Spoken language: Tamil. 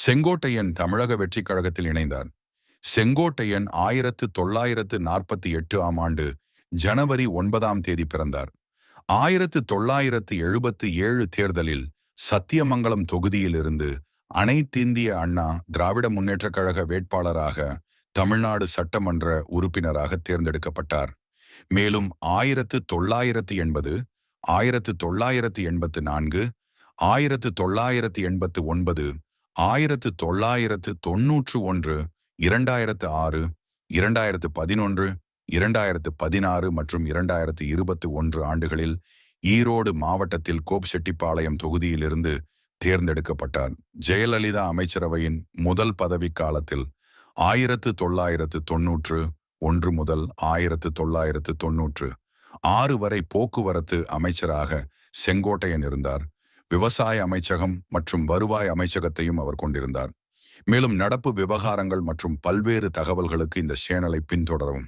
செங்கோட்டையன் தமிழக வெற்றிக் கழகத்தில் இணைந்தார். செங்கோட்டையன் 1948ஆம் ஆண்டு ஜனவரி 9ஆம் தேதி பிறந்தார். 1977 தேர்தலில் சத்தியமங்கலம் தொகுதியிலிருந்து அனைத்திந்திய அண்ணா திராவிட முன்னேற்றக் கழக வேட்பாளராக தமிழ்நாடு சட்டமன்ற உறுப்பினராக தேர்ந்தெடுக்கப்பட்டார். மேலும் 1980, 1984, 1989, 1991, 2006, 2011, 2016 மற்றும் 2021 ஆண்டுகளில் ஈரோடு மாவட்டத்தில் கோபிச்செட்டிப்பாளையம் தொகுதியிலிருந்து தேர்ந்தெடுக்கப்பட்டார். ஜெயலலிதா அமைச்சரவையின் முதல் பதவி காலத்தில் 1991 முதல் 1996 வரை போக்குவரத்து அமைச்சராக செங்கோட்டையன் இருந்தார். விவசாய அமைச்சகம் மற்றும் வருவாய் அமைச்சகத்தையும் அவர் கொண்டிருந்தார். மேலும் நடப்பு விவகாரங்கள் மற்றும் பல்வேறு தகவல்களுக்கு இந்த சேனலை பின்தொடரவும்.